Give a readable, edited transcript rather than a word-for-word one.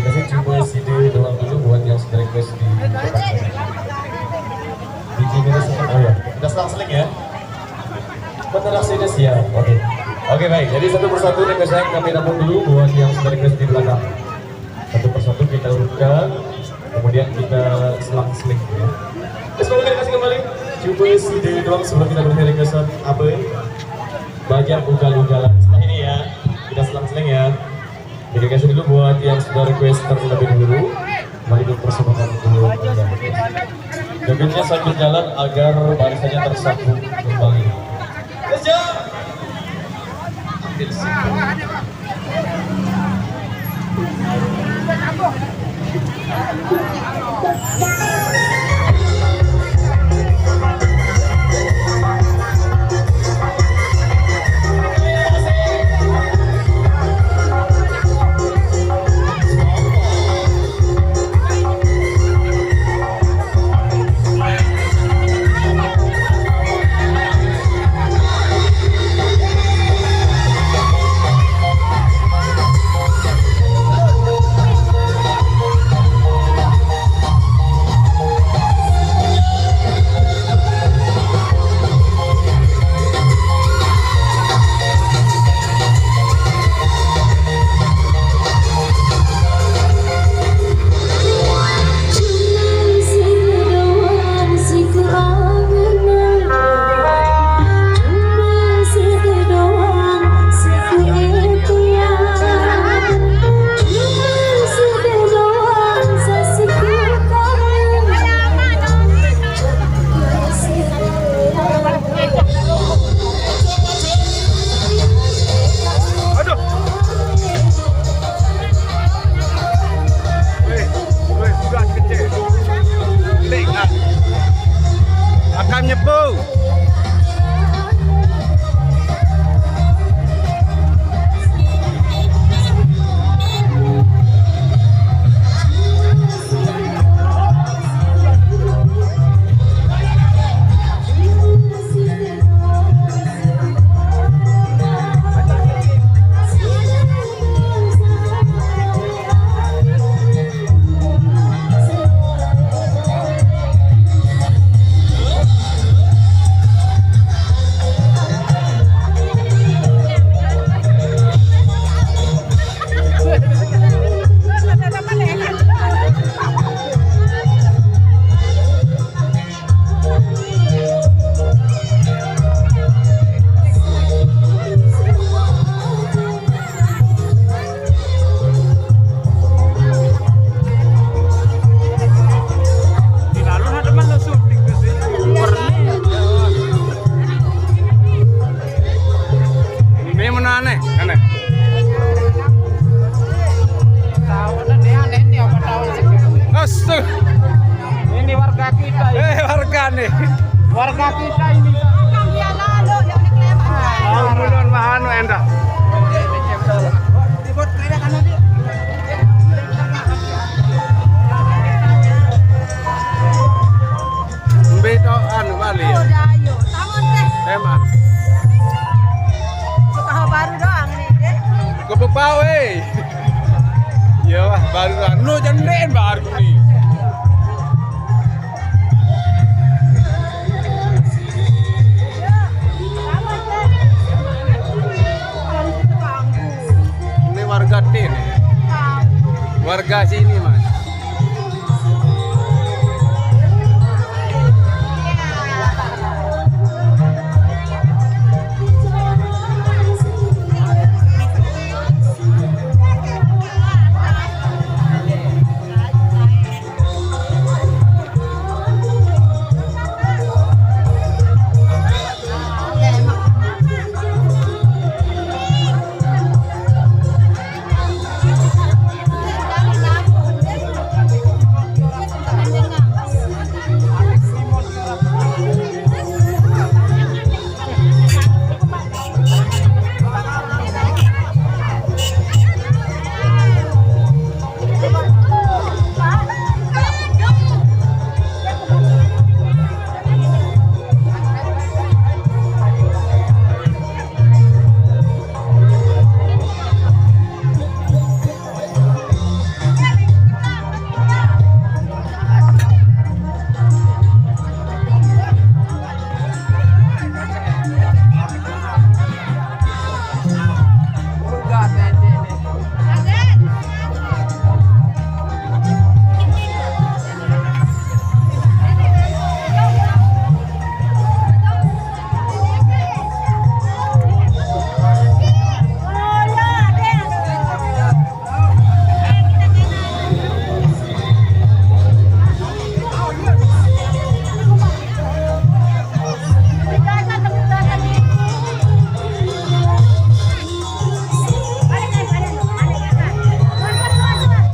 kasih coba CD doang dulu buat yang sudah request di kamera sekarang. Oh ya, kita selang-seling ya. Bener sudah siap. Oke. Oke baik. Jadi satu persatu request kami tampung dulu buat yang sudah request di belakang. Satu persatu kita urutkan, kemudian kita selang-seling ya. Semoga kita kasih kembali. Coba CD doang sebelum kita beri requestan apa? Bagian ugal-ugalan. Setelah ini ya, kita selang-seling ya. Jadi kasih dulu buat yang sudah request terlebih dahulu. Mari kita persembahan dulu. Jogetnya sambil jalan agar barisannya tersambung kembali. Let's go. Ambil ini warga kita ini. Warga kita ini. Alhamdulillah mahanu endah. Beto anu bali ya. Emang. Suka baru doang nih. Kebepau iya lah baru anu jenden baru nih. Ini warga Tin. Warga sini mas.